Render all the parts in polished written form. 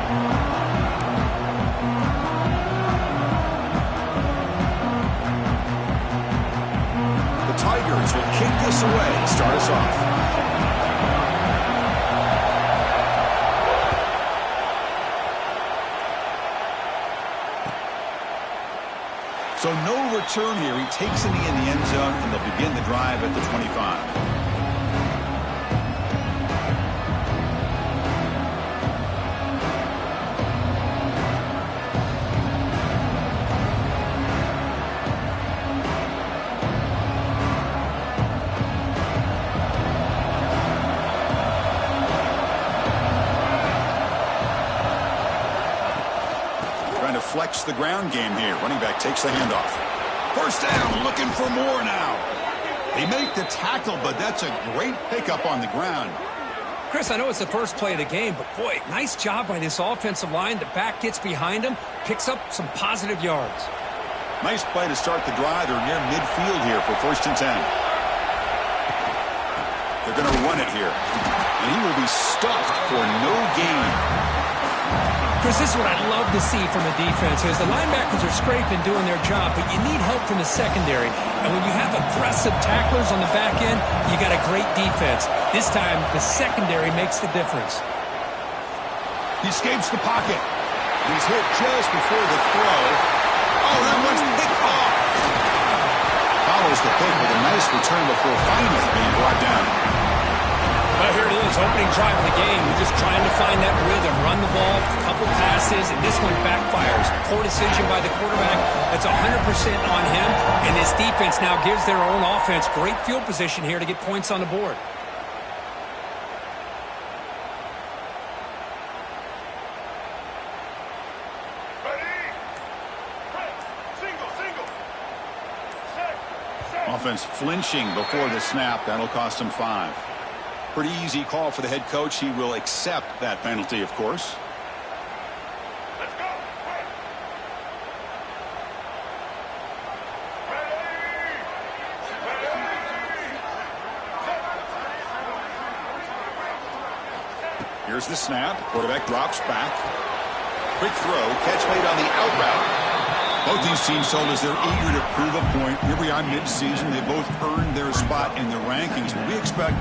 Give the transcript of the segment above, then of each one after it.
The Tigers will kick this away to start us off. So no return here. He takes a knee in the end zone, and they'll begin the drive at the 25. Flex the ground game here. Running back takes the handoff. First down, looking for more now. They make the tackle, but that's a great pickup on the ground. Chris, I know it's the first play of the game, but boy, nice job by this offensive line. The back gets behind him, picks up some positive yards. Nice play to start the drive. They're near midfield here for 1st and 10. They're going to run it here. And he will be stuffed for no gain. Chris, this is what I love to see from the defense is the linebackers are scraping, doing their job, but you need help from the secondary. And when you have aggressive tacklers on the back end, you got a great defense. This time, the secondary makes the difference. He escapes the pocket. He's hit just before the throw. Oh, that one's picked off. Follows the pick with a nice return before finally being brought down. Well, here it is, opening drive of the game. We're just trying to find that rhythm, run the ball, a couple passes, and this one backfires. Poor decision by the quarterback. That's 100% on him, and this defense now gives their own offense great field position here to get points on the board. Offense flinching before the snap. That'll cost him 5. Pretty easy call for the head coach. He will accept that penalty, of course. Let's go. Here's the snap. Quarterback drops back. Quick throw. Catch made on the out route. Both these teams told us they're eager to prove a point. Here we are mid-season. They both earned their spot in the rankings. We expect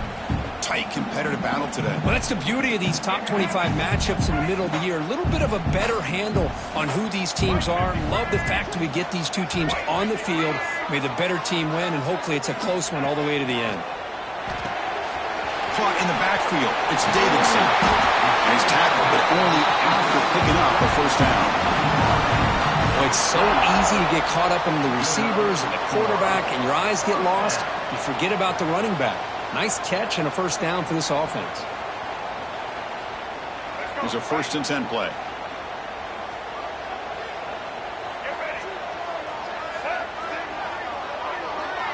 tight competitive battle today. Well, that's the beauty of these top 25 matchups in the middle of the year. A little bit of a better handle on who these teams are. Love the fact that we get these two teams on the field. May the better team win, and hopefully it's a close one all the way to the end. Caught in the backfield. It's Davidson. And he's tackled, but only after picking up a first down. Well, it's so easy to get caught up in the receivers and the quarterback, and your eyes get lost. You forget about the running back. Nice catch and a first down for this offense. Here's a 1st and 10 play.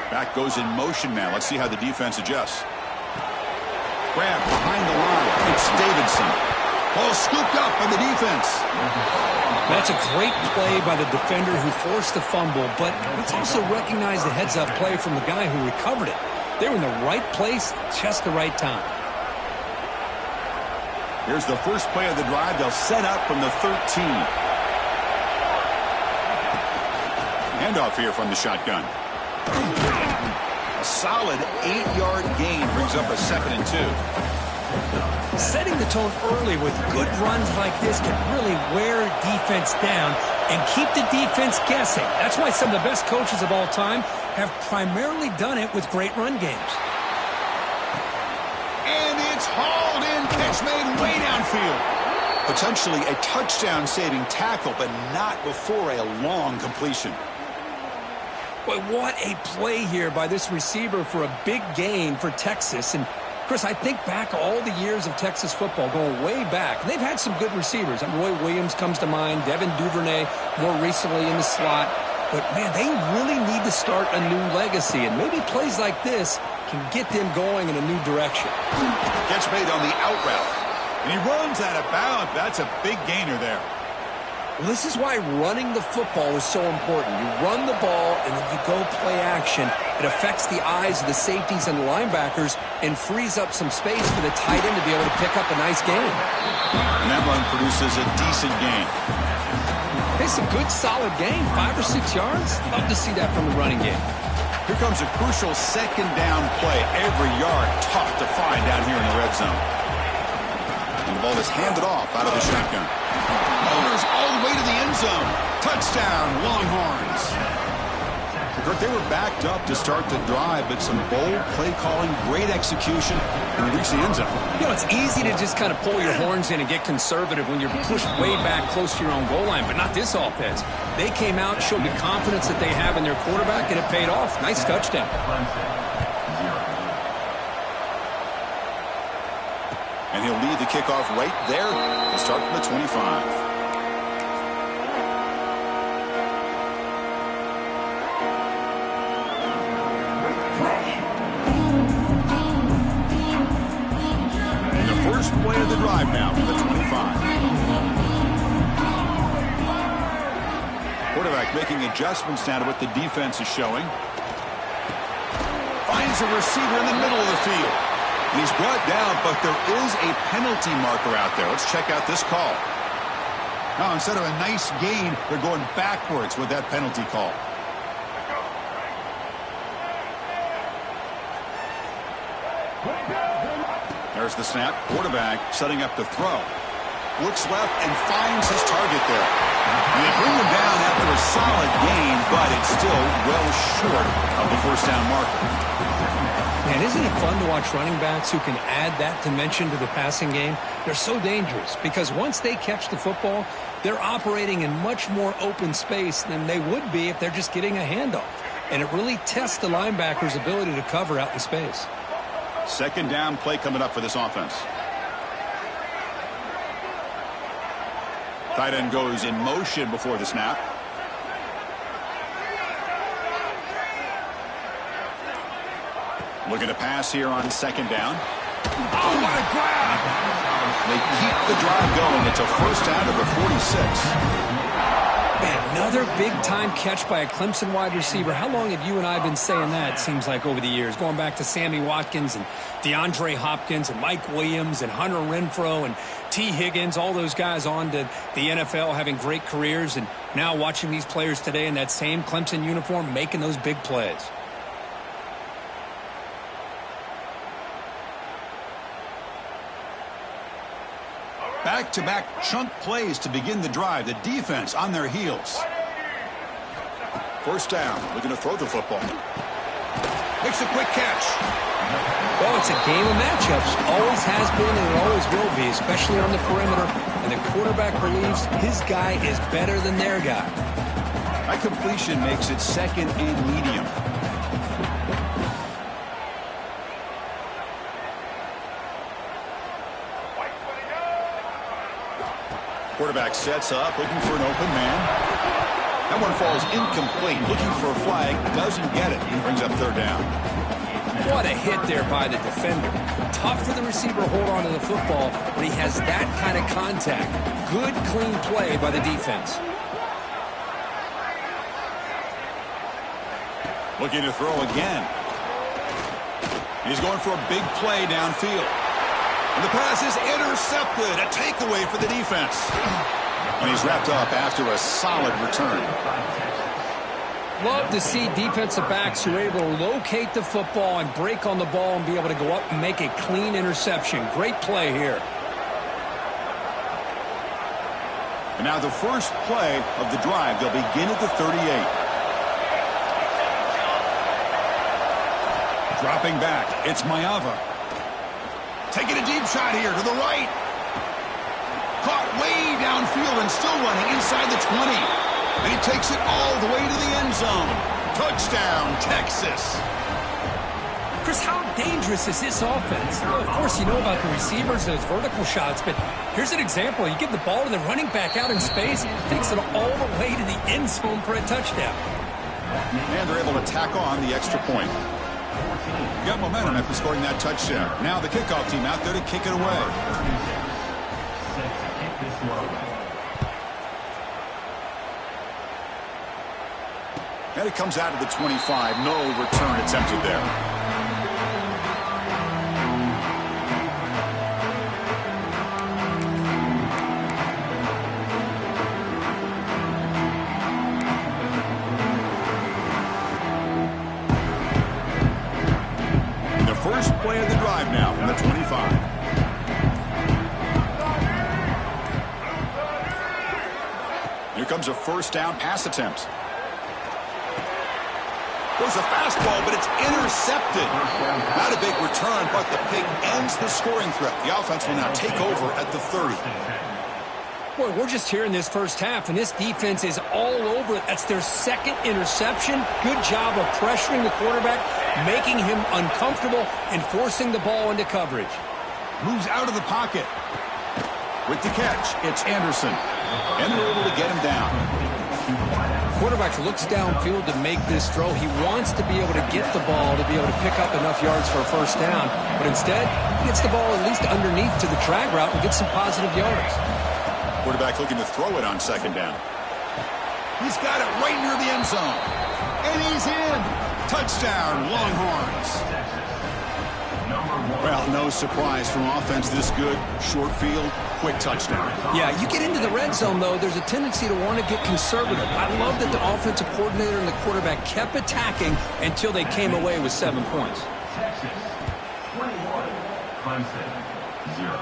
Back goes in motion now. Let's see how the defense adjusts. Grab behind the line. It's Davidson. Ball scooped up by the defense. That's a great play by the defender who forced the fumble, but let's also recognize the heads-up play from the guy who recovered it. They were in the right place, just the right time. Here's the first play of the drive. They'll set up from the 13. Handoff here from the shotgun. A solid 8-yard gain brings up a 2nd and 2. Setting the tone early with good runs like this can really wear defense down and keep the defense guessing. That's why some of the best coaches of all time have primarily done it with great run games. And it's hauled in. Catch made way downfield. Potentially a touchdown-saving tackle, but not before a long completion. Boy, what a play here by this receiver for a big gain for Texas. And Chris, I think back all the years of Texas football, going way back. They've had some good receivers. Roy Williams comes to mind, Devin Duvernay more recently in the slot. But, man, they really need to start a new legacy. And maybe plays like this can get them going in a new direction. Catch made on the out route. And he runs out of bounds. That's a big gainer there. Well, this is why running the football is so important. You run the ball, and then you go play action. It affects the eyes of the safeties and the linebackers and frees up some space for the tight end to be able to pick up a nice gain. And that run produces a decent gain. It's a good, solid gain, 5 or 6 yards. Love to see that from the running game. Here comes a crucial second down play. Every yard tough to find down here in the red zone. And the ball is handed off out of the shotgun. Motors all the way to the end zone. Touchdown, Longhorns. Kirk, they were backed up to start the drive, but some bold play calling, great execution, and they reached the end zone. You know, it's easy to just kind of pull your horns in and get conservative when you're pushed way back close to your own goal line, but not this offense. They came out, showed the confidence that they have in their quarterback, and it paid off. Nice touchdown. And he'll lead the kickoff right there to start from the 25. First play of the drive now from the 25. Quarterback making adjustments now to what the defense is showing. Finds a receiver in the middle of the field. And he's brought down, but there is a penalty marker out there. Let's check out this call. Now, instead of a nice gain, they're going backwards with that penalty call. There's the snap. Quarterback setting up to throw. Looks left and finds his target there. And they bring him down after a solid gain, but it's still well short of the first down marker. Man, isn't it fun to watch running backs who can add that dimension to the passing game? They're so dangerous because once they catch the football, they're operating in much more open space than they would be if they're just getting a handoff. And it really tests the linebacker's ability to cover out in space. Second down play coming up for this offense. Tight end goes in motion before the snap. Looking to pass here on second down. Oh, what a grab! They keep the drive going. It's a first down of the 46. Man, another big-time catch by a Clemson wide receiver. How long have you and I been saying that, it seems like, over the years? Going back to Sammy Watkins and DeAndre Hopkins and Mike Williams and Hunter Renfrow and T. Higgins, all those guys on to the NFL having great careers, and now watching these players today in that same Clemson uniform making those big plays. Back-to-back chunk plays to begin the drive. The defense on their heels. First down. Looking to throw the football. Makes a quick catch. Well, it's a game of matchups. Always has been and it always will be, especially on the perimeter. And the quarterback believes his guy is better than their guy. That completion makes it second and medium. Quarterback sets up, looking for an open man. That one falls incomplete. Looking for a flag, doesn't get it. He brings up third down. What a hit there by the defender. Tough for the receiver to hold on to the football, but he has that kind of contact. Good, clean play by the defense. Looking to throw again. He's going for a big play downfield. And the pass is intercepted. A takeaway for the defense. And he's wrapped up after a solid return. Love to see defensive backs who are able to locate the football and break on the ball and be able to go up and make a clean interception. Great play here. And now the first play of the drive. They'll begin at the 38. Dropping back. It's Ncaa. Taking a deep shot here to the right. Caught way downfield and still running inside the 20. And he takes it all the way to the end zone. Touchdown, Texas. Chris, how dangerous is this offense? Well, of course, you know about the receivers, those vertical shots, but here's an example. You give the ball to the running back out in space, takes it all the way to the end zone for a touchdown. And they're able to tack on the extra point. Got momentum after scoring that touchdown. Now the kickoff team out there to kick it away. And it comes out of the 25. No return attempted there. The first play of the drive now from the 25. Here comes a first down pass attempt. Goes a fastball, but it's intercepted. Not a big return, but the pick ends the scoring threat. The offense will now take over at the 30. Boy, we're just here in this first half, and this defense is all over it. That's their second interception. Good job of pressuring the quarterback, making him uncomfortable, and forcing the ball into coverage. Moves out of the pocket. With the catch, it's Anderson. And they're able to get him down. Quarterback looks downfield to make this throw. He wants to be able to get the ball to be able to pick up enough yards for a first down. But instead, he gets the ball at least underneath to the drag route and gets some positive yards. Quarterback looking to throw it on second down. He's got it right near the end zone. And he's in. Touchdown, Longhorns. Well, no surprise from offense this good. Short field, quick touchdown. Yeah, you get into the red zone, though, there's a tendency to want to get conservative. I love that the offensive coordinator and the quarterback kept attacking until they came away with 7 points. Texas, 21, Clemson, 0.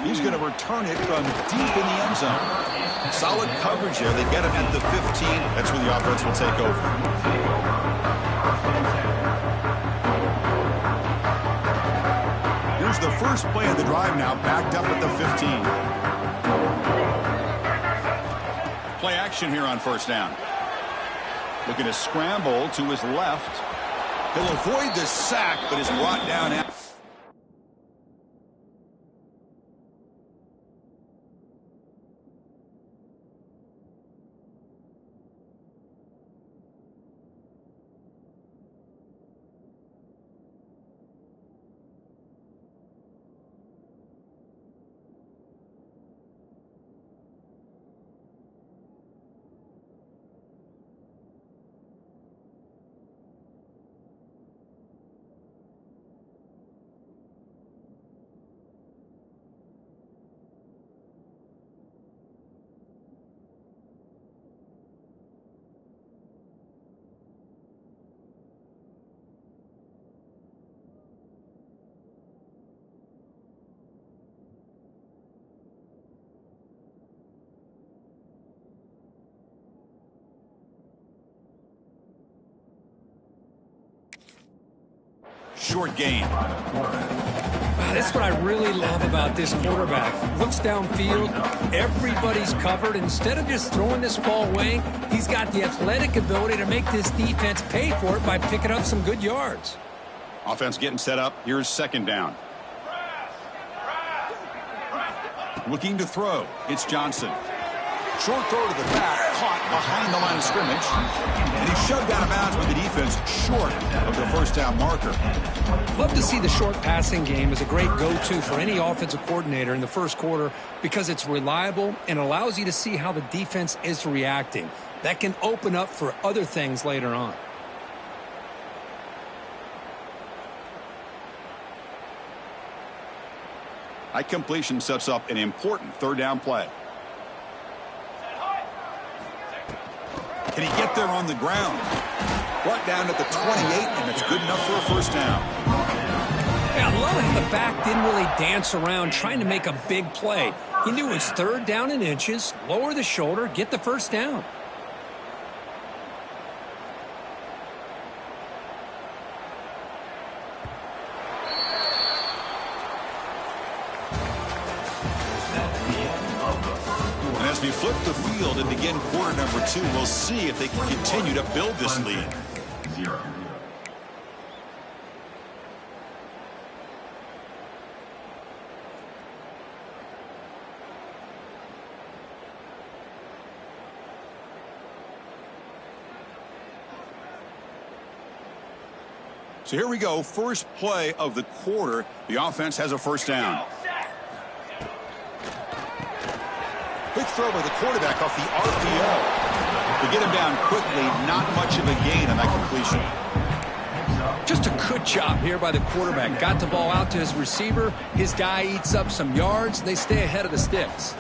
He's going to return it from deep in the end zone. Solid coverage there. They get him at the 15. That's where the offense will take over. Here's the first play of the drive now, backed up at the 15. Play action here on first down. Looking to scramble to his left. He'll avoid the sack, but is brought down out. Short gain. That's what I really love about this quarterback. Looks downfield, everybody's covered. Instead of just throwing this ball away, he's got the athletic ability to make this defense pay for it by picking up some good yards. Offense getting set up. Here's second down. Looking to throw. It's Johnson. Short throw to the back, caught behind the line of scrimmage. And he's shoved out of bounds with the defense short of the first down marker. Love to see the short passing game as a great go-to for any offensive coordinator in the first quarter because it's reliable and allows you to see how the defense is reacting. That can open up for other things later on. High completion sets up an important third down play. Can he get there on the ground? Brought down at the 28, and it's good enough for a first down. Yeah, I love how the back didn't really dance around trying to make a big play. He knew it was third down in inches, lower the shoulder, get the first down. As we flip the field and begin quarter number 2, we'll see if they can continue to build this lead. 0. So here we go. First play of the quarter. The offense has a first down. Quick throw by the quarterback off the RPO. To get him down quickly, not much of a gain on that completion. Just a good job here by the quarterback. Got the ball out to his receiver. His guy eats up some yards. They stay ahead of the sticks.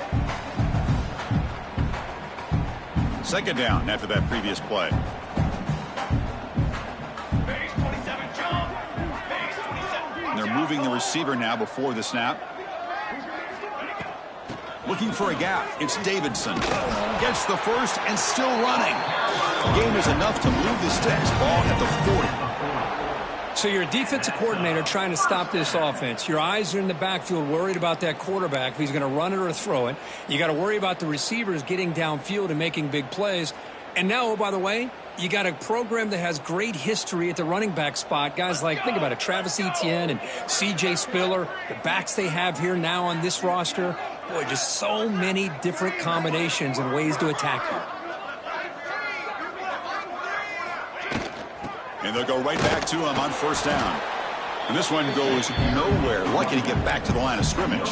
Second down after that previous play. And they're moving the receiver now before the snap. Looking for a gap. It's Davidson. Gets the first and still running. The game is enough to move the sticks. Ball at the 40. So you're a defensive coordinator trying to stop this offense. Your eyes are in the backfield worried about that quarterback, if he's going to run it or throw it. You got to worry about the receivers getting downfield and making big plays. And now, oh, by the way, you got a program that has great history at the running back spot. Guys like, think about it, Travis Etienne and C.J. Spiller, the backs they have here now on this roster. Boy, just so many different combinations and ways to attack you. And they'll go right back to him on first down. And this one goes nowhere. Lucky to get back to the line of scrimmage.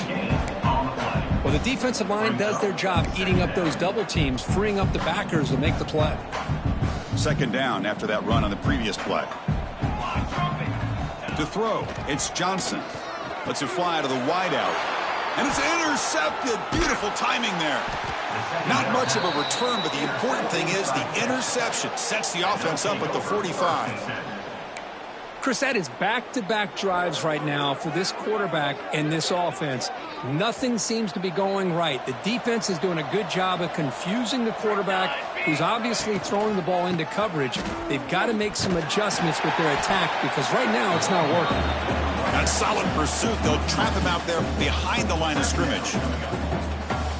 Well, the defensive line does their job eating up those double teams, freeing up the backers to make the play. Second down after that run on the previous play. To throw, it's Johnson. Lets it fly to the wideout. And it's intercepted. Beautiful timing there. Not much of a return, but the important thing is the interception sets the offense up at the 45. Chris, that is back-to-back drives right now for this quarterback and this offense. Nothing seems to be going right. The defense is doing a good job of confusing the quarterback, who's obviously throwing the ball into coverage. They've got to make some adjustments with their attack because right now it's not working. That solid pursuit, they'll trap him out there behind the line of scrimmage.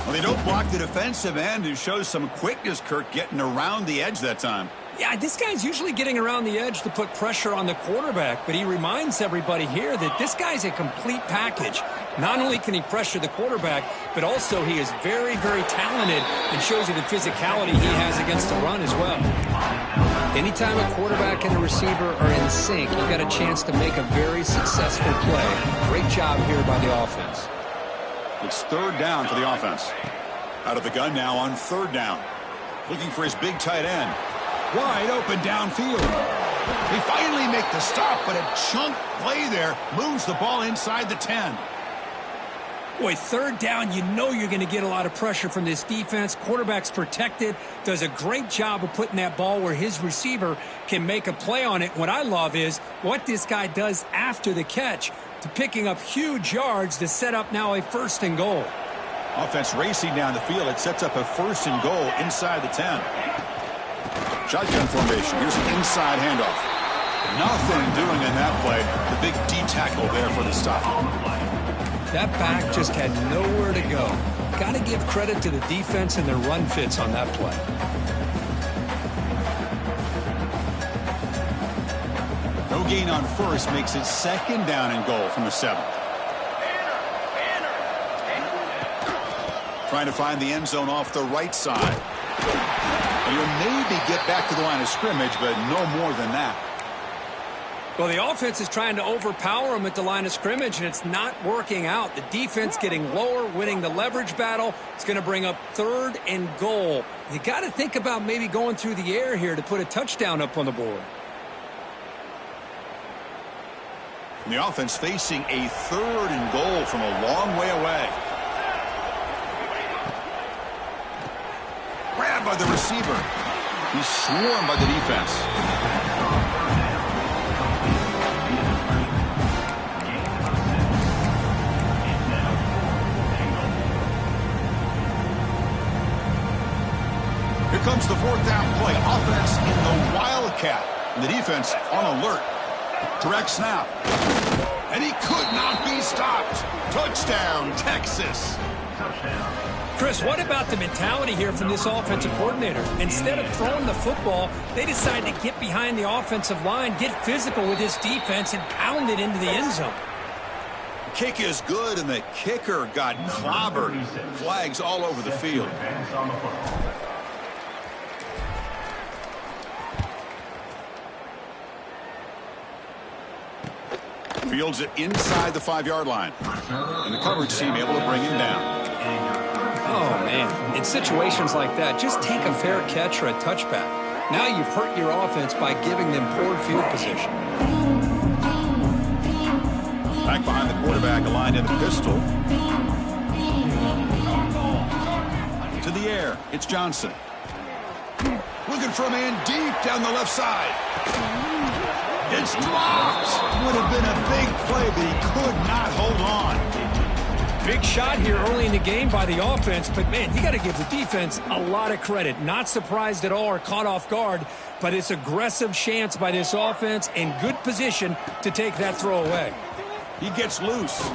Well, they don't block the defensive end, who shows some quickness, Kirk, getting around the edge that time. Yeah, this guy's usually getting around the edge to put pressure on the quarterback, but he reminds everybody here that this guy's a complete package. Not only can he pressure the quarterback, but also he is very, very talented and shows you the physicality he has against the run as well. Anytime a quarterback and a receiver are in sync, you've got a chance to make a very successful play. Great job here by the offense. It's third down for the offense. Out of the gun now on third down. Looking for his big tight end. Wide open downfield. They finally make the stop, but a chunk play there moves the ball inside the 10. Boy, third down, you know you're going to get a lot of pressure from this defense. Quarterback's protected, does a great job of putting that ball where his receiver can make a play on it. What I love is what this guy does after the catch to picking up huge yards to set up now a first and goal. Offense racing down the field. It sets up a first and goal inside the 10. Shotgun formation. Here's an inside handoff. Nothing doing in that play. The big D tackle there for the stop. That back just had nowhere to go. Got to give credit to the defense and their run fits on that play. No gain on first makes it second down and goal from the 7. Trying to find the end zone off the right side. And he'll maybe get back to the line of scrimmage, but no more than that. Well, the offense is trying to overpower him at the line of scrimmage, and it's not working out. The defense getting lower, winning the leverage battle. It's going to bring up third and goal. You got to think about maybe going through the air here to put a touchdown up on the board. And the offense facing a third and goal from a long way away. Grabbed by the receiver. He's swarmed by the defense. Here comes the fourth down play. Offense in the Wildcat. And the defense on alert. Direct snap. And he could not be stopped. Touchdown, Texas. Chris, what about the mentality here from this offensive coordinator? Instead of throwing the football, they decide to get behind the offensive line, get physical with this defense, and pound it into the end zone. Kick is good, and the kicker got clobbered. Flags all over the field. Fields it inside the 5-yard line. And the coverage team able to bring him down. Oh, man. In situations like that, just take a fair catch or a touchback. Now you've hurt your offense by giving them poor field position. Back behind the quarterback, aligned in the pistol. To the air, it's Johnson. Looking for a man deep down the left side. It's dropped. Would have been a big play, but he could not hold on. Big shot here early in the game by the offense, but, man, you got to give the defense a lot of credit. Not surprised at all or caught off guard, but it's aggressive chance by this offense in good position to take that throw away. He gets loose,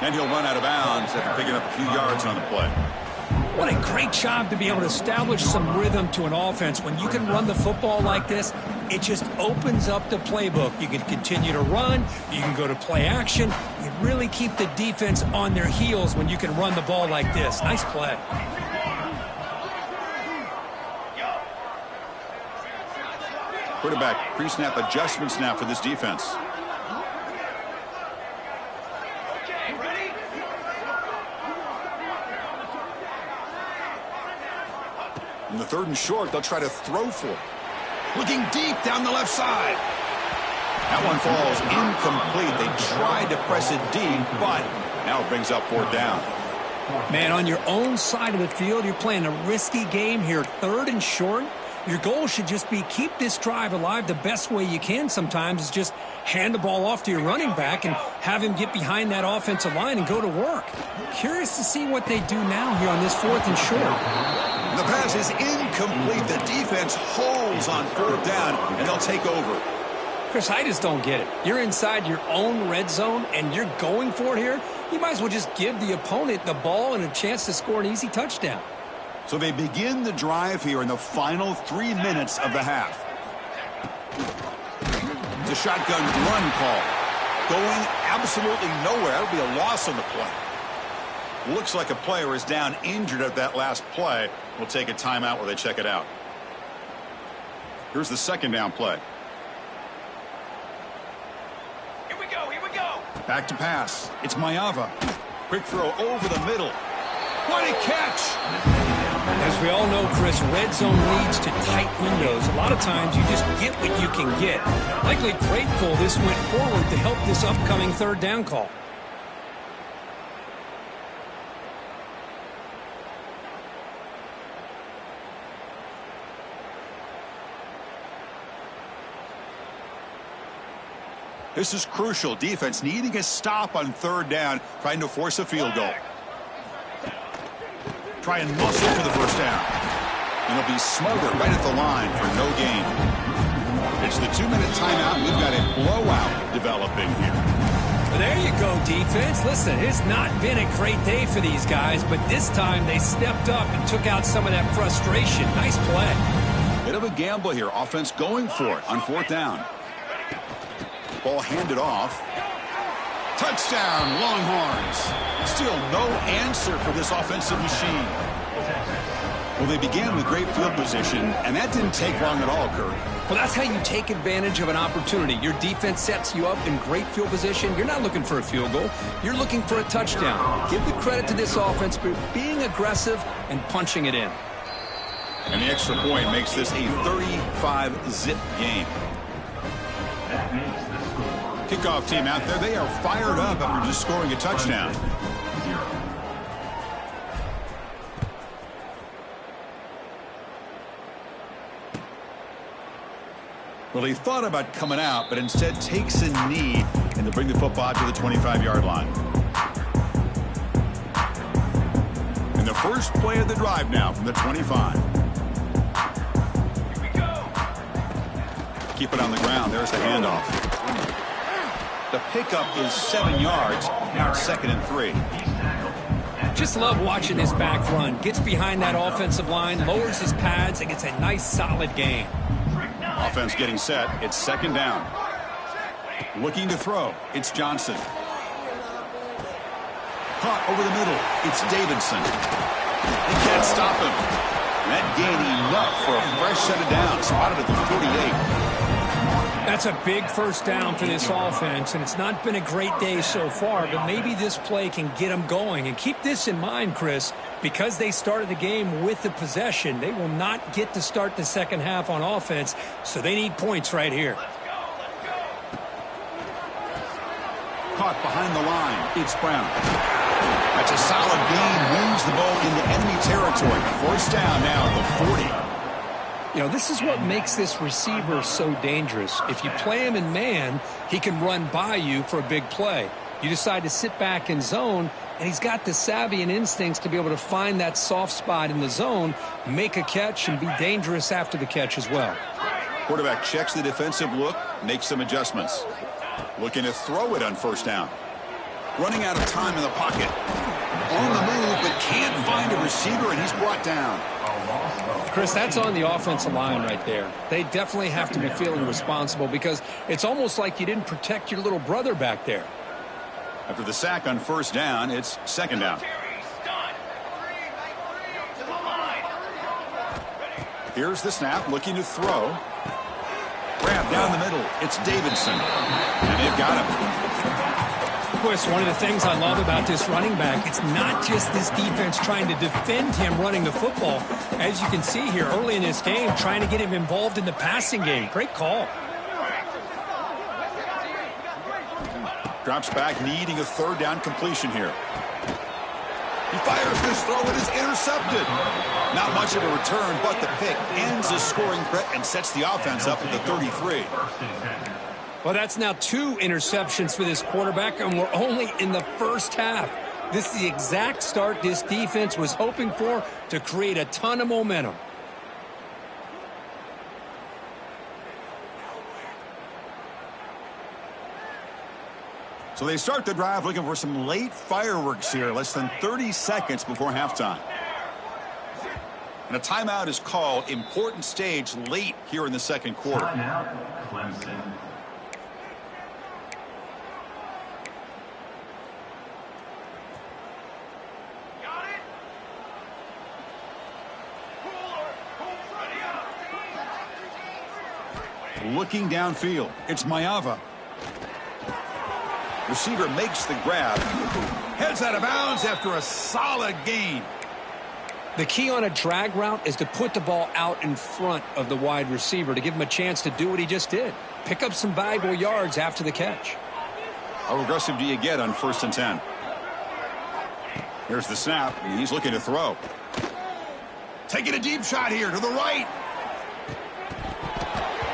and he'll run out of bounds after picking up a few yards on the play. What a great job to be able to establish some rhythm to an offense. When you can run the football like this, it just opens up the playbook. You can continue to run. You can go to play action. You really keep the defense on their heels when you can run the ball like this. Nice play. Quarterback pre-snap adjustments now for this defense. In the 3rd and short, they'll try to throw for it. Looking deep down the left side. That one falls incomplete. They tried to press it deep, but now it brings up 4th down. Man, on your own side of the field, you're playing a risky game here. 3rd and short. Your goal should just be keep this drive alive. The best way you can sometimes is just hand the ball off to your running back and have him get behind that offensive line and go to work. Curious to see what they do now here on this 4th and short. The pass is incomplete. The defense holds on 4th down, and they'll take over. Chris, I just don't get it. You're inside your own red zone, and you're going for it here. You might as well just give the opponent the ball and a chance to score an easy touchdown. So they begin the drive here in the final 3 minutes of the half. It's a shotgun run call. Going absolutely nowhere. That'll be a loss on the play. Looks like a player is down injured at that last play. We'll take a timeout while they check it out. Here's the 2nd down play. Here we go, here we go. Back to pass. It's Ncaa. Quick throw over the middle. What a catch! As we all know, Chris, red zone leads to tight windows. A lot of times you just get what you can get. Likely grateful this went forward to help this upcoming 3rd down call. This is crucial. Defense needing a stop on 3rd down, trying to force a field goal. Try and muscle for the 1st down. And it'll be smothered right at the line for no gain. It's the 2-minute timeout. We've got a blowout developing here. Well, there you go, defense. Listen, it's not been a great day for these guys, but this time they stepped up and took out some of that frustration. Nice play. Bit of a gamble here. Offense going for it on 4th down. Ball handed off. Touchdown, Longhorns. Still no answer for this offensive machine. Well, they began with great field position, and that didn't take long at all, Kirk. Well, that's how you take advantage of an opportunity. Your defense sets you up in great field position. You're not looking for a field goal. You're looking for a touchdown. Give the credit to this offense for being aggressive and punching it in. And the extra point makes this a 35-zip game. That makes the score Kickoff team out there, they are fired up after just scoring a touchdown. 0. Well, he thought about coming out, but instead takes a knee and to bring the football to the 25-yard line. And the first play of the drive now from the 25. Here we go. Keep it on the ground. There's the handoff. The pickup is 7 yards. Now it's 2nd and 3. Just love watching this back run. Gets behind that offensive line, lowers his pads, and gets a nice solid gain. Offense getting set. It's 2nd down. Looking to throw. It's Johnson. Caught over the middle. It's Davidson. They can't stop him. That gain enough for a fresh set of downs. Spotted at the 48. That's a big first down for this offense, and it's not been a great day so far, but maybe this play can get them going. And keep this in mind, Chris, because they started the game with the possession, they will not get to start the second half on offense, so they need points right here. Caught behind the line. It's Brown. That's a solid gain. Moves the ball into enemy territory. First down now at the 40. You know, this is what makes this receiver so dangerous. If you play him in man, he can run by you for a big play. You decide to sit back in zone, and he's got the savvy and instincts to be able to find that soft spot in the zone, make a catch, and be dangerous after the catch as well. Quarterback checks the defensive look, makes some adjustments. Looking to throw it on first down. Running out of time in the pocket. On the move, but can't find a receiver, and he's brought down. Chris, that's on the offensive line right there. They definitely have to be feeling responsible because it's almost like you didn't protect your little brother back there. After the sack on first down, it's second down. Here's the snap, looking to throw. Grab down the middle. It's Davidson. And they've got him. Chris, one of the things I love about this running back, it's not just this defense trying to defend him running the football. As you can see here early in this game, trying to get him involved in the passing game. Great call. Drops back, needing a third down completion here. He fires this throw. It is intercepted. Not much of a return, but the pick ends the scoring threat and sets the offense up at the 33. Well, that's now 2 interceptions for this quarterback, and we're only in the first half. This is the exact start this defense was hoping for to create a ton of momentum. So they start the drive looking for some late fireworks here, less than 30 seconds before halftime. And a timeout is called. Important stage late here in the second quarter. Timeout, Clemson. Looking downfield, it's Ncaa. Receiver makes the grab. Heads out of bounds after a solid gain. The key on a drag route is to put the ball out in front of the wide receiver to give him a chance to do what he just did. Pick up some valuable yards after the catch. How aggressive do you get on 1st and 10? Here's the snap. He's looking to throw. Taking a deep shot here to the right.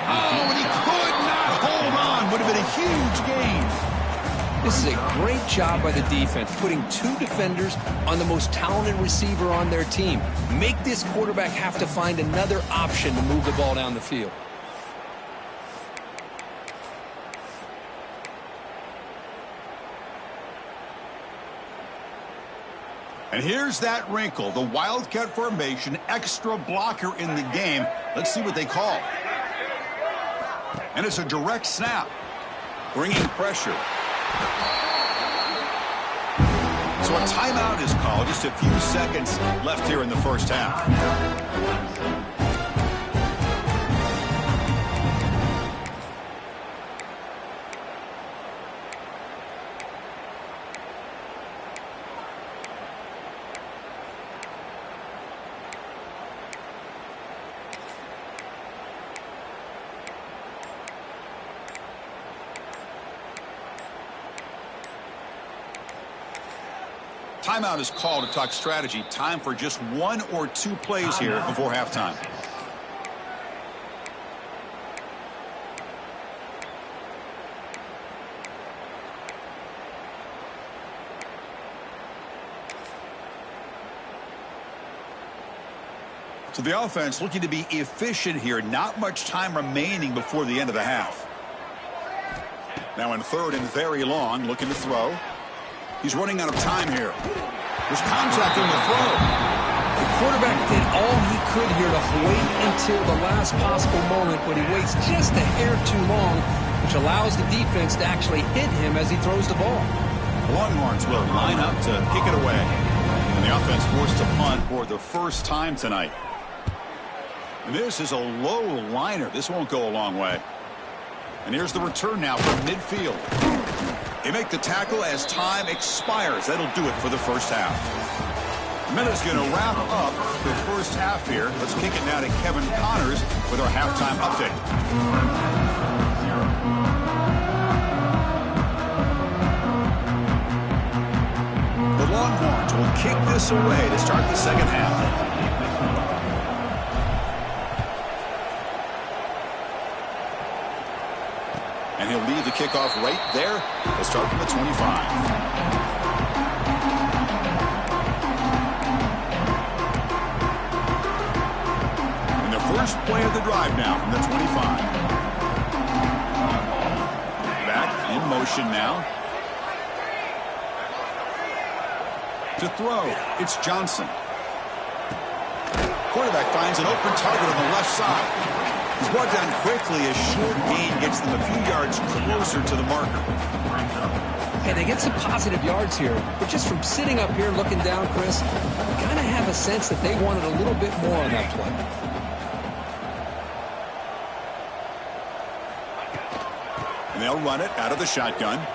Oh, and he could not hold on. Would have been a huge gain. This is a great job by the defense, putting 2 defenders on the most talented receiver on their team. Make this quarterback have to find another option to move the ball down the field. And here's that wrinkle, the Wildcat formation, extra blocker in the game. Let's see what they call. And it's a direct snap, bringing pressure. So a timeout is called. Just a few seconds left here in the first half. Timeout is called to talk strategy. Time for just 1 or 2 plays here before halftime. So the offense looking to be efficient here. Not much time remaining before the end of the half. Now in 3rd and very long, looking to throw. He's running out of time here. There's contact on the throw. The quarterback did all he could here to wait until the last possible moment, but he waits just a hair too long, which allows the defense to actually hit him as he throws the ball. The Longhorns will line up to kick it away. And the offense forced to punt for the first time tonight. And this is a low liner. This won't go a long way. And here's the return now from midfield. They make the tackle as time expires. That'll do it for the first half. Minute's going to wrap up the first half here. Let's kick it now to Kevin Connors with our halftime update. The Longhorns will kick this away to start the second half. And he'll leave the kickoff right there. They'll start from the 25. First play of the drive now from the 25. Back in motion now. To throw, it's Johnson. Quarterback finds an open target on the left side. He's brought down quickly. A short gain gets them a few yards closer to the marker. Hey, they get some positive yards here, but just from sitting up here looking down, Chris, you kind of have a sense that they wanted a little bit more on that play. They'll run it out of the shotgun. And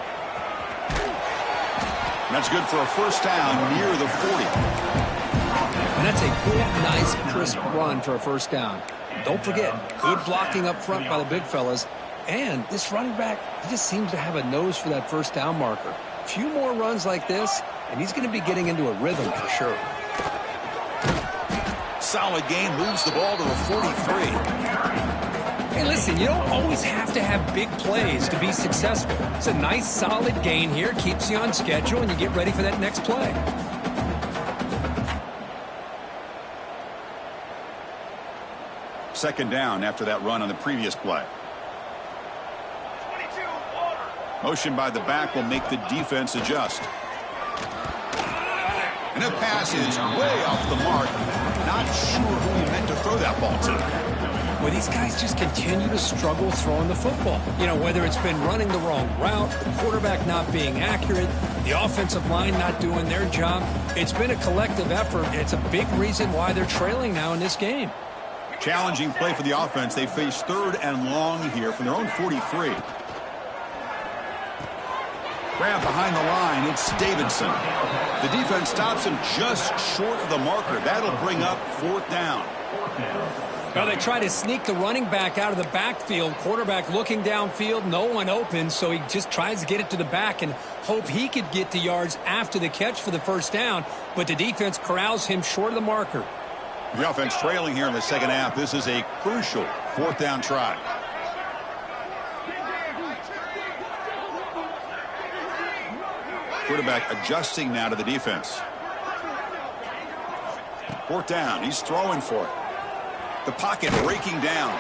that's good for a first down near the 40. And that's a good, nice, crisp run for a first down. Don't forget, good blocking up front by the big fellas. And this running back, he just seems to have a nose for that first down marker. A few more runs like this, and he's going to be getting into a rhythm for sure. Solid gain, moves the ball to the 43. Hey, listen, you don't always have to have big plays to be successful. It's a nice, solid gain here, keeps you on schedule, and you get ready for that next play. Second down after that run on the previous play. Motion by the back will make the defense adjust. And the pass is way off the mark. Not sure who he meant to throw that ball to. Well, these guys just continue to struggle throwing the football. You know, whether it's been running the wrong route, the quarterback not being accurate, the offensive line not doing their job. It's been a collective effort, and it's a big reason why they're trailing now in this game. Challenging play for the offense. They face 3rd and long here from their own 43. Grab behind the line. It's Davidson. The defense stops him just short of the marker. That'll bring up 4th down. Well, they try to sneak the running back out of the backfield. Quarterback looking downfield, no one open, so he just tries to get it to the back and hope he could get the yards after the catch for the first down, but the defense corrals him short of the marker. The offense trailing here in the second half. This is a crucial 4th down try. Quarterback adjusting now to the defense. 4th down. He's throwing for it. The pocket breaking down.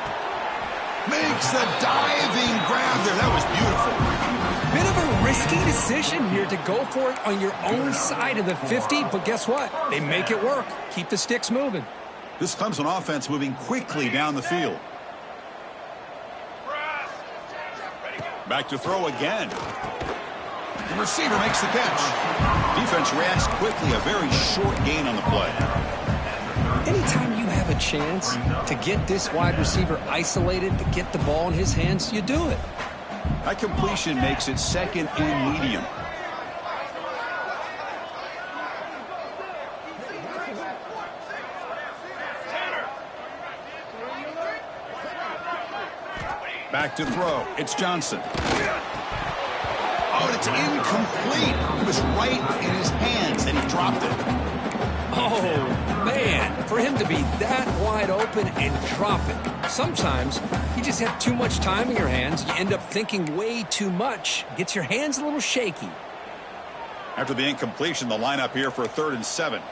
Makes the diving grab there. That was beautiful. Bit of a risky decision here to go for it on your own side of the 50, but guess what? They make it work. Keep the sticks moving. This comes on offense moving quickly down the field. Back to throw again. The receiver makes the catch. Defense reacts quickly. A very short gain on the play. Anytime you have a chance to get this wide receiver isolated, to get the ball in his hands, you do it. That completion makes it 2nd and medium. Back to throw. It's Johnson. Oh, it's incomplete. It was right in his hands, and he dropped it. Oh, man, for him to be that wide open and drop it. Sometimes you just have too much time in your hands. You end up thinking way too much. Gets your hands a little shaky. After the incompletion, the lineup here for 3rd and 7.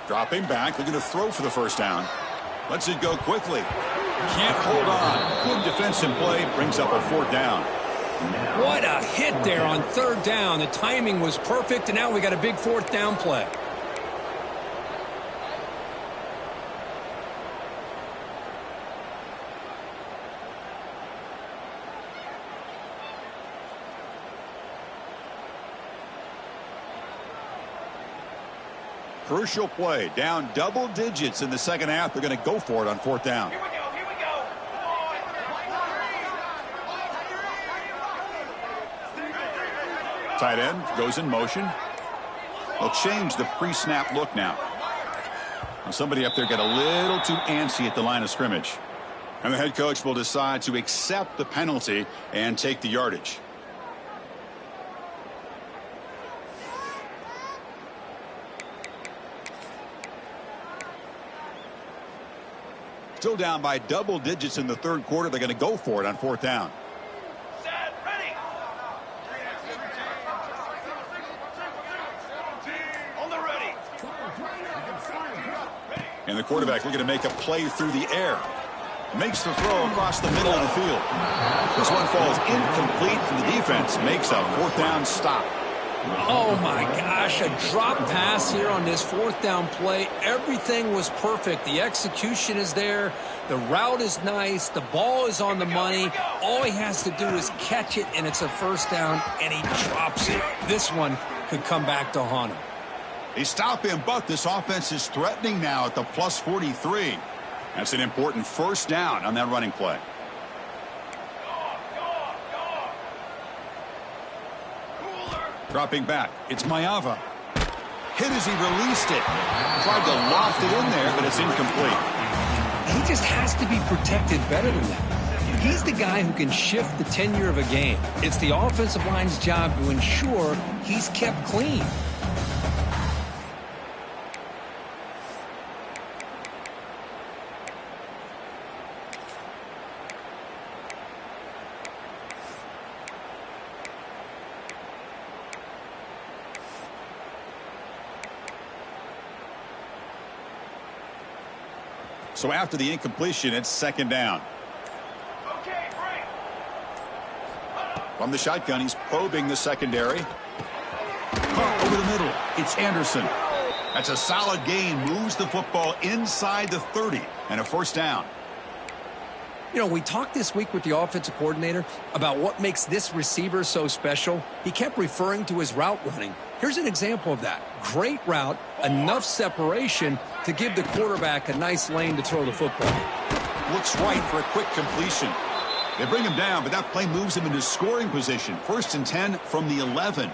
Dropping back, looking to throw for the first down. Lets it go quickly. Can't hold on. Good defensive play, brings up a 4th down. What a hit there on 3rd down. The timing was perfect, and now we got a big 4th down play. Crucial play. Down double digits in the second half. They're going to go for it on fourth down. Here we go. Here we go. Tight end goes in motion. They'll change the pre-snap look now. Somebody up there got a little too antsy at the line of scrimmage. And the head coach will decide to accept the penalty and take the yardage. Still down by double digits in the third quarter. They're going to go for it on fourth down. Set. Ready. On the ready. And the quarterback looking to make a play through the air. Makes the throw across the middle of the field. This one falls incomplete, and the defense makes a fourth down stop. Oh, my gosh, a drop pass here on this fourth down play. Everything was perfect. The execution is there. The route is nice. The ball is on the money. All he has to do is catch it, and it's a first down, and he drops it. This one could come back to haunt him. They stop him, but this offense is threatening now at the plus 43. That's an important first down on that running play. Dropping back, it's Ncaa. Hit as he released it. Tried to loft it in there, but it's incomplete. He just has to be protected better than that. He's the guy who can shift the tenure of a game. It's the offensive line's job to ensure he's kept clean. So after the incompletion, it's second down. Okay, break. From the shotgun, he's probing the secondary. Caught over the middle. It's Anderson. That's a solid gain. Moves the football inside the 30 and a first down. You know, we talked this week with the offensive coordinator about what makes this receiver so special. He kept referring to his route running. Here's an example of that. Great route, enough separation to give the quarterback a nice lane to throw the football. Looks right for a quick completion. They bring him down, but that play moves him into scoring position. First and 10 from the 11.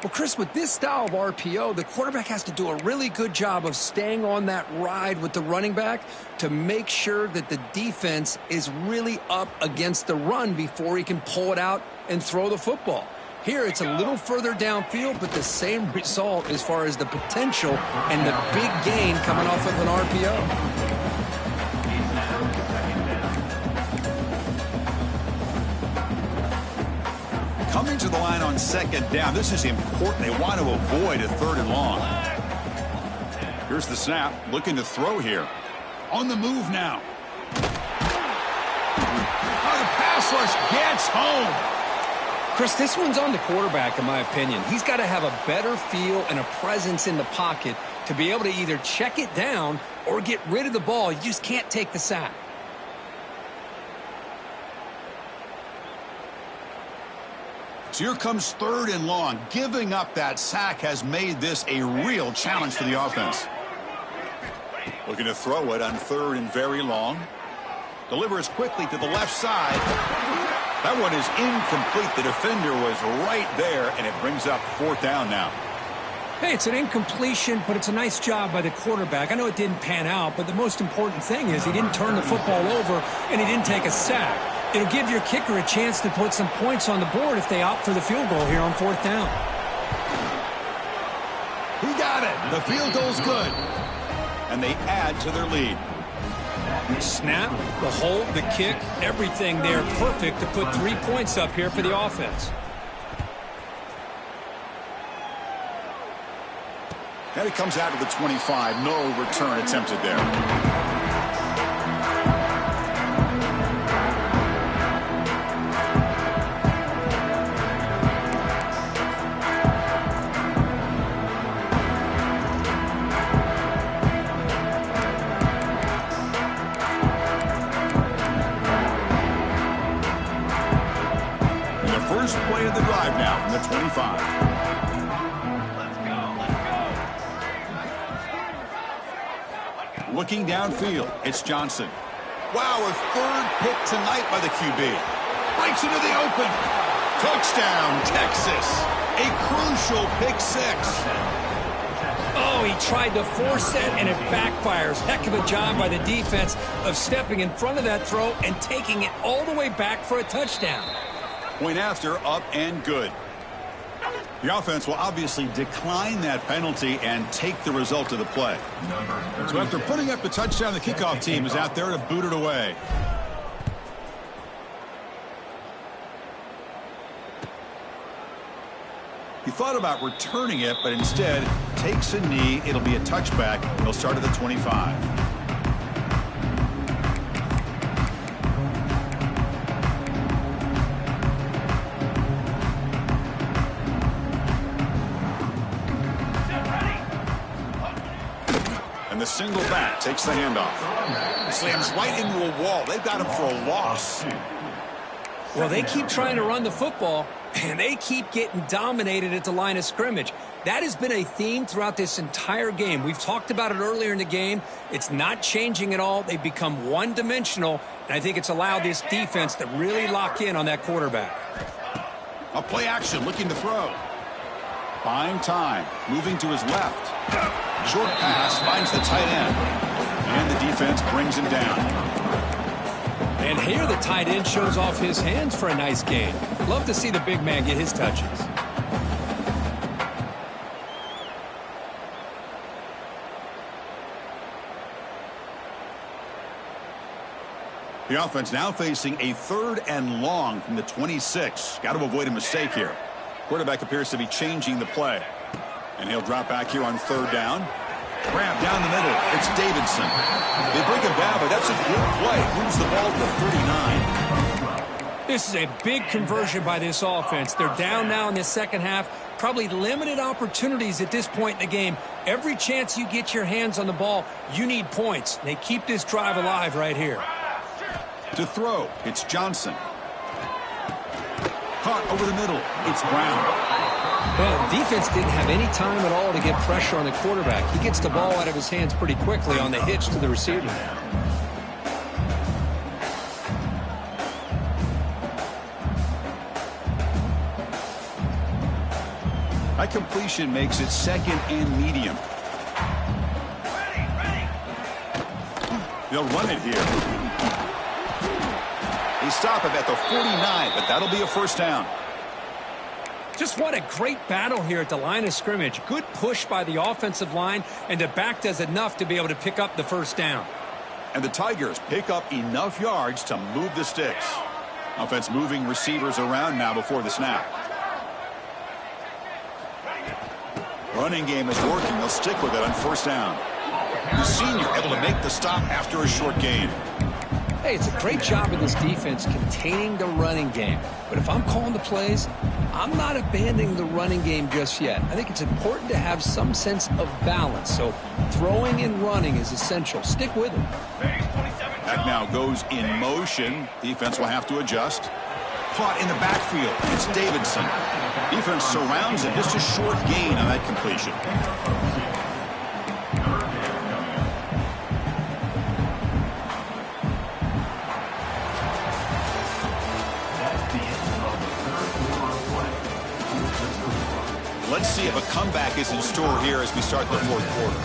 Well, Chris, with this style of RPO, the quarterback has to do a really good job of staying on that ride with the running back to make sure that the defense is really up against the run before he can pull it out and throw the football. Here, it's a little further downfield, but the same result as far as the potential and the big gain coming off of an RPO. Coming to the line on second down. This is important. They want to avoid a third and long. Here's the snap. Looking to throw here. On the move now. Oh, the pass rush gets home. Chris, this one's on the quarterback, in my opinion. He's got to have a better feel and a presence in the pocket to be able to either check it down or get rid of the ball. You just can't take the sack. So here comes third and long. Giving up that sack has made this a real challenge for the offense. Looking to throw it on third and very long. Delivers quickly to the left side. That one is incomplete. The defender was right there, and it brings up fourth down now. Hey, it's an incompletion, but it's a nice job by the quarterback. I know it didn't pan out, but the most important thing is he didn't turn the football over, and he didn't take a sack. It'll give your kicker a chance to put some points on the board if they opt for the field goal here on fourth down. He got it. The field goal's good. And they add to their lead. Snap, the hold, the kick, everything there perfect to put 3 points up here for the offense. And it comes out of the 25. No return attempted there. First play of the drive now from the 25. Let's go. Let's go. Looking downfield, it's Johnson. Wow, a third pick tonight by the QB. Breaks into the open. Touchdown, Texas. A crucial pick six. Oh, he tried to force it, and it backfires. Heck of a job by the defense of stepping in front of that throw and taking it all the way back for a touchdown. Point after, up and good. The offense will obviously decline that penalty and take the result of the play. So after putting up the touchdown, the kickoff team is out there to boot it away. He thought about returning it, but instead takes a knee. It'll be a touchback. He'll start at the 25. And the single back takes the handoff. Slams right into a wall. They've got him for a loss. Well, they keep trying to run the football, and they keep getting dominated at the line of scrimmage. That has been a theme throughout this entire game. We've talked about it earlier in the game. It's not changing at all. They've become one-dimensional, and I think it's allowed this defense to really lock in on that quarterback. A play action, looking to throw. Buying time, moving to his left. Short pass, finds the tight end. And the defense brings him down. And here the tight end shows off his hands for a nice gain. Love to see the big man get his touches. The offense now facing a 3rd and long from the 26. Got to avoid a mistake here. Quarterback appears to be changing the play. And he'll drop back here on 3rd down. Grab down the middle. It's Davidson. They bring him down, but that's a good play. Moves the ball to 39. This is a big conversion by this offense. They're down now in the second half. Probably limited opportunities at this point in the game. Every chance you get your hands on the ball, you need points. They keep this drive alive right here. To throw, it's Johnson. Caught over the middle. It's Brown. Well, defense didn't have any time at all to get pressure on the quarterback. He gets the ball out of his hands pretty quickly on the hitch to the receiver. That completion makes it 2nd and medium. They'll run it here. They stop him at the 49, but that'll be a 1st down. Just what a great battle here at the line of scrimmage. Good push by the offensive line, and the back does enough to be able to pick up the 1st down. And the Tigers pick up enough yards to move the sticks. Offense moving receivers around now before the snap. Running game is working. They'll stick with it on 1st down. The senior able to make the stop after a short gain. Hey, it's a great job of this defense containing the running game. But if I'm calling the plays, I'm not abandoning the running game just yet. I think it's important to have some sense of balance. So throwing and running is essential. Stick with it. Back now goes in motion. Defense will have to adjust. Caught in the backfield. It's Davidson. Defense surrounds it. Just a short gain on that completion. Let's see if a comeback is in store here as we start the 4th quarter.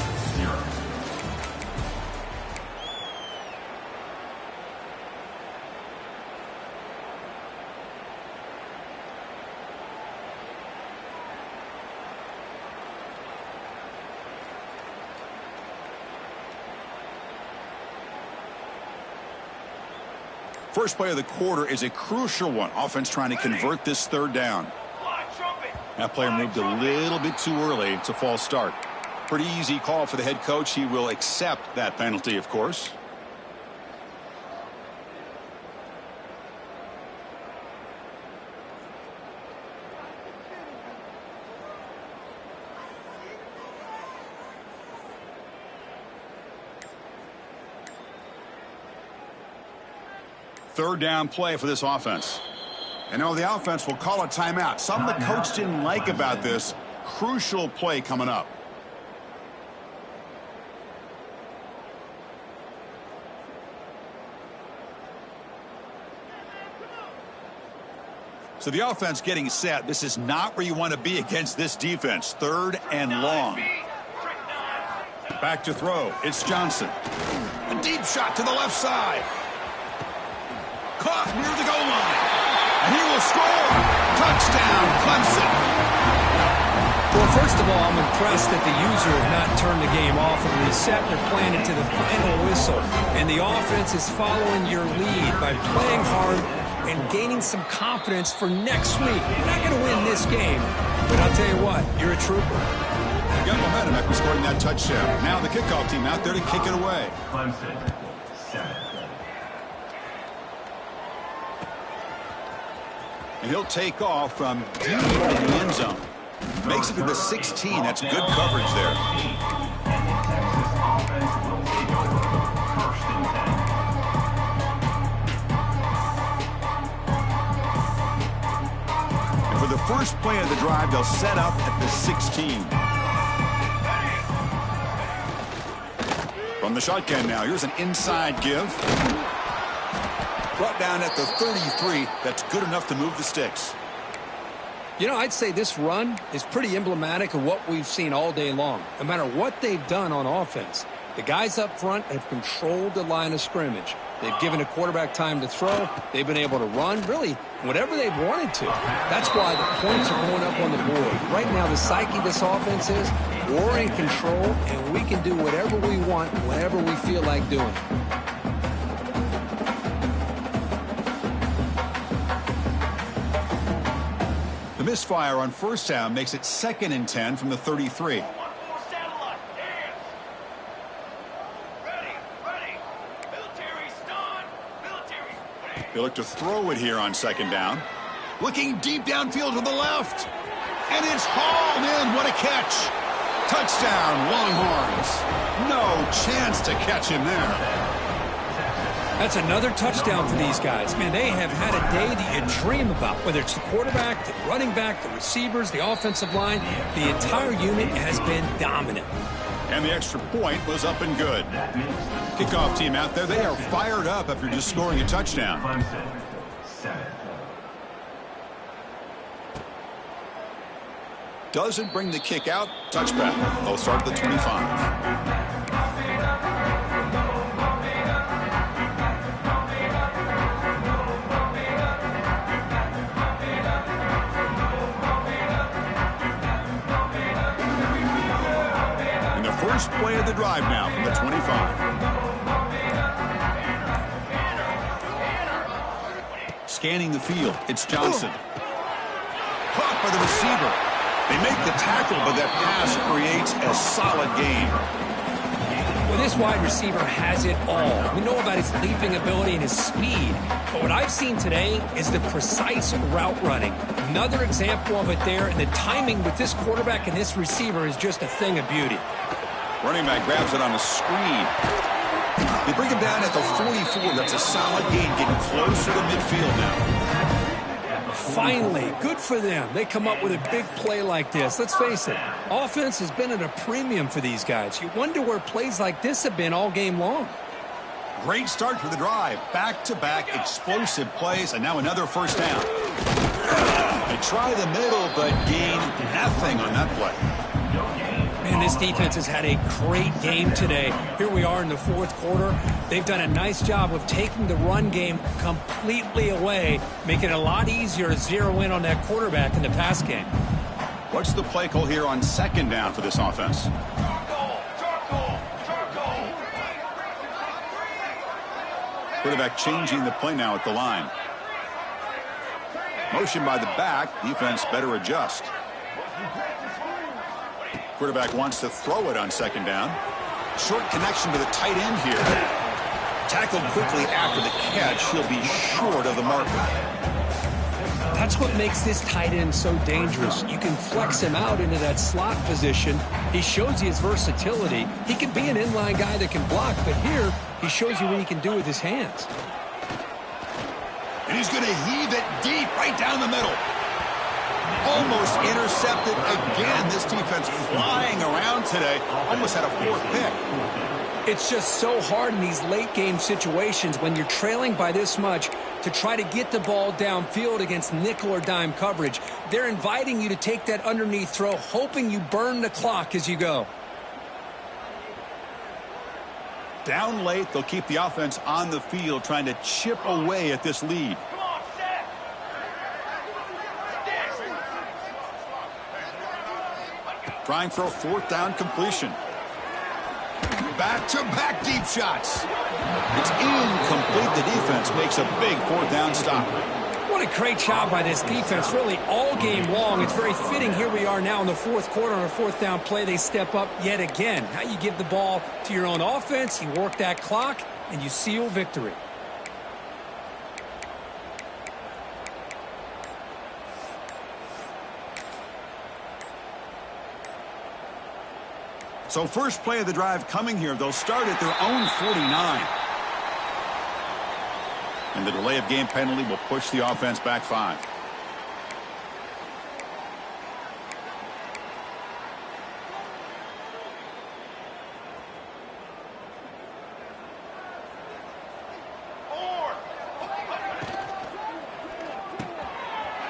First play of the quarter is a crucial one. Offense trying to convert this 3rd down. That player moved a little bit too early. It's a false start. Pretty easy call for the head coach. He will accept that penalty, of course. Third down play for this offense. And now the offense will call a timeout. Something the coach didn't like about this. Crucial play coming up. So the offense getting set. This is not where you want to be against this defense. 3rd and long. Back to throw. It's Johnson. A deep shot to the left side. Caught near the goal line. And he will score. Touchdown, Clemson. Well, first of all, I'm impressed that the user has not turned the game off and reset their plan into the final whistle. And the offense is following your lead by playing hard and gaining some confidence for next week. You're not going to win this game, but I'll tell you what, you're a trooper. You got momentum after scoring that touchdown. Now the kickoff team out there to kick it away. Clemson, 7. And he'll take off from deep in the end zone. Makes it to the 16. That's good coverage there. And the Texas offense will take over. 1st and 10. And for the first play of the drive, they'll set up at the 16. From the shotgun now, here's an inside give. Brought down at the 33. That's good enough to move the sticks. You know, I'd say this run is pretty emblematic of what we've seen all day long. No matter what they've done on offense, the guys up front have controlled the line of scrimmage. They've given the quarterback time to throw. They've been able to run, really, whatever they've wanted to. That's why the points are going up on the board. Right now, the psyche of this offense is we're in control, and we can do whatever we want, whenever we feel like doing. The misfire on 1st down makes it 2nd and 10 from the 33. They look to throw it here on 2nd down. Looking deep downfield to the left. And it's hauled in. What a catch. Touchdown, Longhorns. No chance to catch him there. That's another touchdown for these guys. Man, they have had a day that you dream about, whether it's the quarterback, the running back, the receivers, the offensive line. The entire unit has been dominant. And the extra point was up and good. Kickoff team out there, they are fired up after just scoring a touchdown. Clemson, 7. Doesn't bring the kick out. Touchback. They'll start at the 25. First play of the drive now from the 25. Scanning the field, it's Johnson. Caught by the receiver. They make the tackle, but that pass creates a solid gain. Well, this wide receiver has it all. We know about his leaping ability and his speed. But what I've seen today is the precise route running. Another example of it there, and the timing with this quarterback and this receiver is just a thing of beauty. Running back grabs it on a screen. They bring him down at the 44. That's a solid gain, getting closer to midfield now. Finally, good for them. They come up with a big play like this. Let's face it, offense has been at a premium for these guys. You wonder where plays like this have been all game long. Great start for the drive. Back-to-back explosive plays, and now another 1st down. They try the middle, but gain nothing on that play. Man, this defense has had a great game today. Here we are in the 4th quarter. They've done a nice job of taking the run game completely away, making it a lot easier to zero in on that quarterback in the pass game. What's the play call here on 2nd down for this offense? Quarterback changing the play now at the line. Motion by the back. Defense better adjust. Quarterback wants to throw it on 2nd down. Short connection to the tight end here. Tackled quickly after the catch. He'll be short of the marker. That's what makes this tight end so dangerous. You can flex him out into that slot position. He shows you his versatility. He can be an inline guy that can block, but here he shows you what he can do with his hands. And he's going to heave it deep right down the middle. Almost intercepted again. This defense flying around today. Almost had a fourth pick. It's just so hard in these late-game situations when you're trailing by this much to try to get the ball downfield against nickel or dime coverage. They're inviting you to take that underneath throw, hoping you burn the clock as you go. Down late, they'll keep the offense on the field trying to chip away at this lead. Come on, set. Trying for a fourth down completion. Back-to-back deep shots. It's incomplete. The defense makes a big fourth down stop. What a great job by this defense, really all game long. It's very fitting. Here we are now in the fourth quarter on a fourth down play. They step up yet again. Now you give the ball to your own offense, you work that clock, and you seal victory. So first play of the drive coming here. They'll start at their own 49. And the delay of game penalty will push the offense back 5.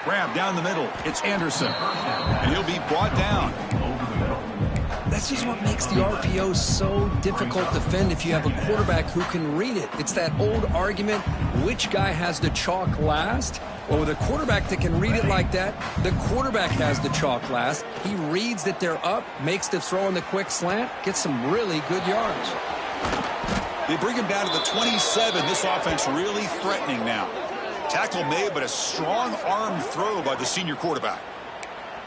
Grab down the middle. It's Anderson. And he'll be brought down. That's just what makes the RPO so difficult to defend if you have a quarterback who can read it. It's that old argument, which guy has the chalk last? Well, with a quarterback that can read it like that, the quarterback has the chalk last. He reads that they're up, makes the throw in the quick slant, gets some really good yards. They bring him down to the 27. This offense really threatening now. Tackle made, but a strong arm throw by the senior quarterback.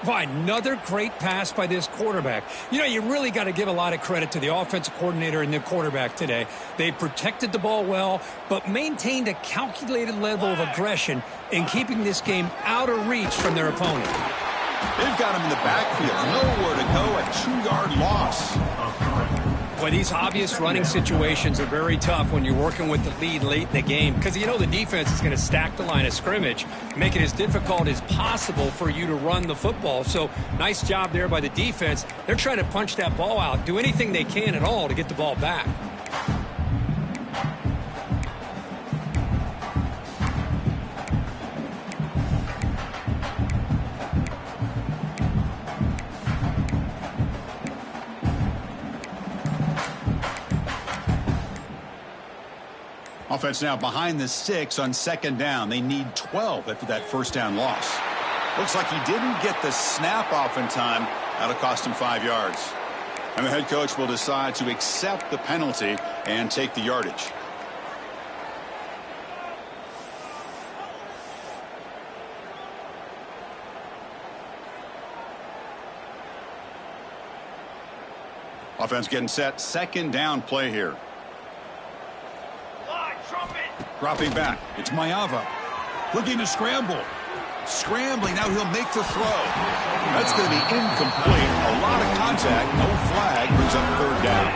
Why, another great pass by this quarterback. You know, you really got to give a lot of credit to the offensive coordinator and the quarterback today. They protected the ball well, but maintained a calculated level of aggression in keeping this game out of reach from their opponent. They've got him in the backfield. Nowhere to go. A 2-yard loss. Boy, these obvious running situations are very tough when you're working with the lead late in the game because you know the defense is going to stack the line of scrimmage, make it as difficult as possible for you to run the football. So nice job there by the defense. They're trying to punch that ball out, do anything they can at all to get the ball back. Offense now behind the 6 on second down. They need 12 after that first down loss. Looks like he didn't get the snap off in time. That'll cost him 5 yards. And the head coach will decide to accept the penalty and take the yardage. Offense getting set. Second down play here. Dropping back. It's Mayava. Looking to scramble. Scrambling. Now he'll make the throw. That's going to be incomplete. A lot of contact. No flag. Brings up third down.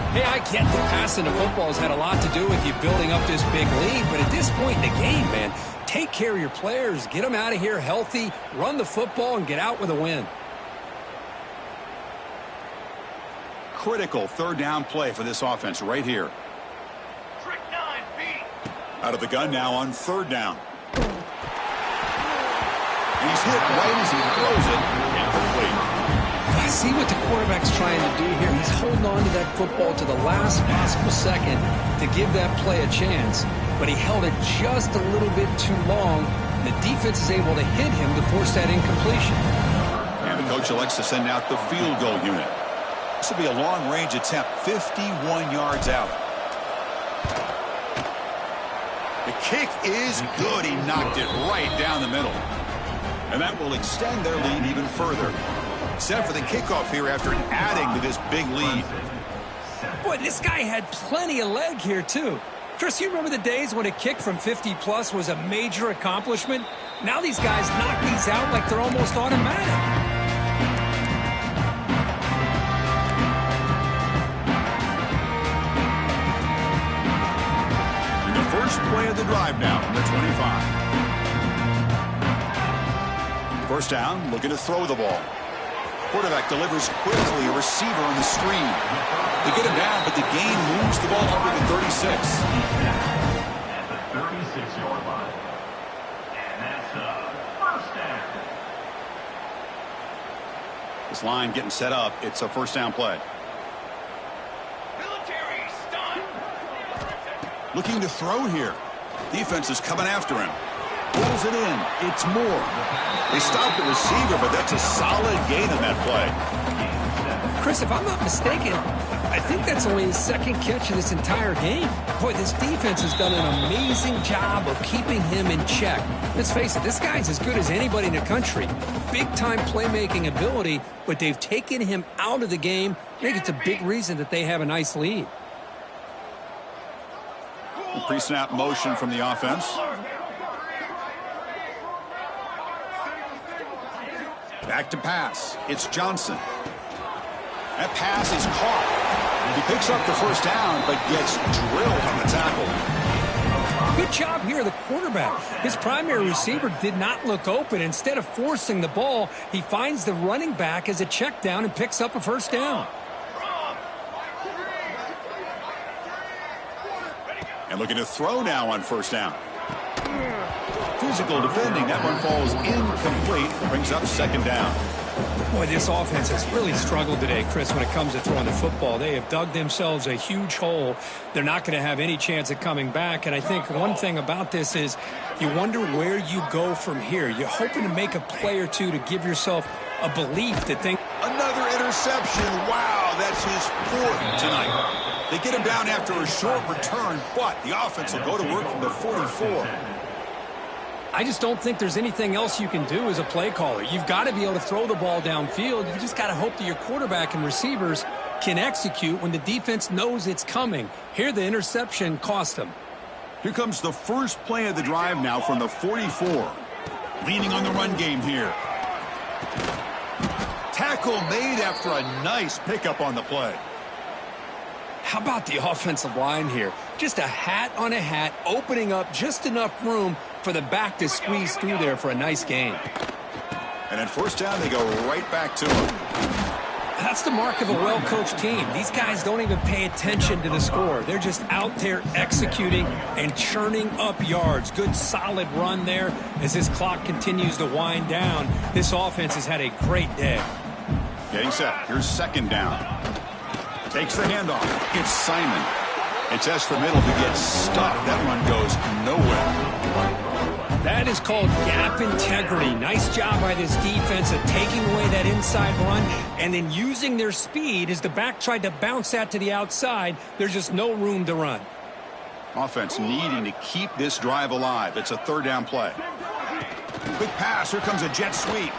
Hey, I get that passing the football has had a lot to do with you building up this big lead, but at this point in the game, man, take care of your players. Get them out of here healthy. Run the football and get out with a win. Critical third down play for this offense right here. Out of the gun now on third down. And he's hit right as he throws it. Incomplete. I see what the quarterback's trying to do here. He's holding on to that football to the last possible second to give that play a chance. But he held it just a little bit too long. The defense is able to hit him to force that incompletion. And the coach elects to send out the field goal unit. This will be a long-range attempt, 51 yards out. The kick is good. He knocked it right down the middle. And that will extend their lead even further. Set for the kickoff here after adding to this big lead. Boy, this guy had plenty of leg here, too. Chris, you remember the days when a kick from 50-plus was a major accomplishment? Now these guys knock these out like they're almost automatic. Play of the drive now from the 25. First down, looking to throw the ball. Quarterback delivers quickly, a receiver on the screen. They get him down, but the gain moves the ball under the 36. At the 36-yard line. And that's a first down. This line getting set up. It's a first down play. Military stun. Looking to throw here. Defense is coming after him. Pulls it in. It's Moore. They stop the receiver, but that's a solid gain on that play. Chris, if I'm not mistaken, I think that's only his second catch of this entire game. Boy, this defense has done an amazing job of keeping him in check. Let's face it, this guy's as good as anybody in the country. Big-time playmaking ability, but they've taken him out of the game. I think it's a big reason that they have a nice lead. Pre-snap motion from the offense. Back to pass. It's Johnson. That pass is caught. He picks up the first down, but gets drilled on the tackle. Good job here, the quarterback. His primary receiver did not look open. Instead of forcing the ball, he finds the running back as a check down and picks up a first down. And looking to throw now on first down. Physical defending. That one falls incomplete. Brings up second down. Boy, this offense has really struggled today, Chris, when it comes to throwing the football. They have dug themselves a huge hole. They're not going to have any chance of coming back. And I think one thing about this is you wonder where you go from here. You're hoping to make a play or two to give yourself a belief that things... Another interception. Wow, that's his fourth tonight. They get him down after a short return, but the offense will go to work from the 44. I just don't think there's anything else you can do as a play caller. You've got to be able to throw the ball downfield. You just got to hope that your quarterback and receivers can execute when the defense knows it's coming. Here, the interception cost them. Here comes the first play of the drive now from the 44. Leaning on the run game here. Tackle made after a nice pickup on the play. How about the offensive line here? Just a hat on a hat, opening up just enough room for the back to squeeze through there for a nice gain. And at first down, they go right back to him. That's the mark of a well-coached team. These guys don't even pay attention to the score. They're just out there executing and churning up yards. Good, solid run there as this clock continues to wind down. This offense has had a great day. Getting set. Here's second down. Takes the handoff. It's Simon. It's S for middle to get stuffed. That one goes nowhere. That is called gap integrity. Nice job by this defense of taking away that inside run and then using their speed as the back tried to bounce that to the outside. There's just no room to run. Offense needing to keep this drive alive. It's a third down play. Quick pass. Here comes a jet sweep.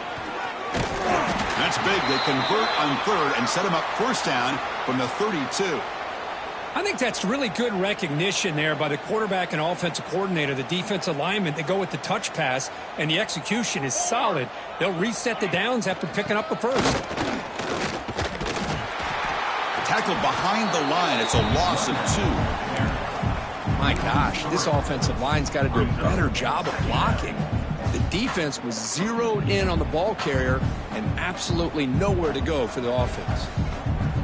That's big. They convert on third and set him up first down from the 32. I think that's really good recognition there by the quarterback and offensive coordinator, the defensive lineman. They go with the touch pass, and the execution is solid. They'll reset the downs after picking up the first. Tackled behind the line. It's a loss of 2. My gosh, this offensive line's got to do a better job of blocking. The defense was zeroed in on the ball carrier and absolutely nowhere to go for the offense.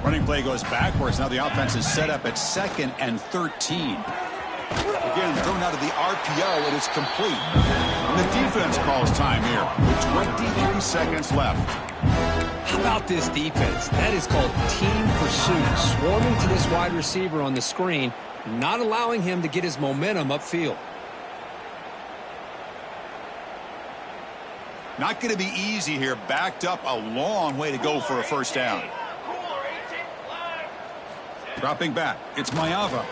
Running play goes backwards. Now the offense is set up at 2nd and 13. Again, thrown out of the RPO, and it's complete. And the defense calls time here with 23 seconds left. How about this defense? That is called team pursuit. Swarming to this wide receiver on the screen, not allowing him to get his momentum upfield. Not going to be easy here. Backed up a long way to go for a first down. Dropping back. It's Ncaa.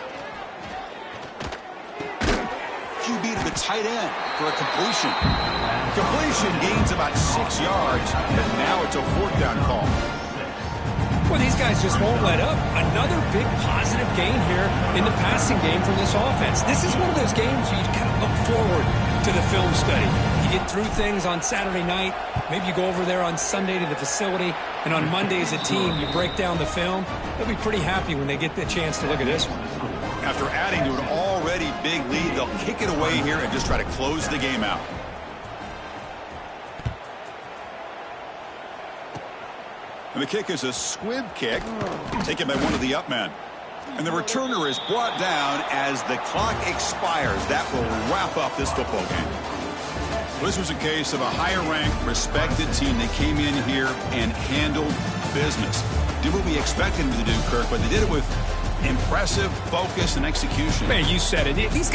QB to the tight end for a completion. Completion gains about 6 yards, and now it's a fourth down call. Well, these guys just won't let up. Another big positive gain here in the passing game from this offense. This is one of those games you kind of look forward to the film study. You get through things on Saturday night. Maybe you go over there on Sunday to the facility, and on Monday as a team, you break down the film. They'll be pretty happy when they get the chance to look at this one. After adding to an already big lead, they'll kick it away here and just try to close the game out. And the kick is a squib kick, taken by one of the up men. And the returner is brought down as the clock expires. That will wrap up this football game. This was a case of a higher-ranked, respected team. They came in here and handled business. Did what we expected them to do, Kirk, but they did it with impressive focus and execution. Man, you said it. These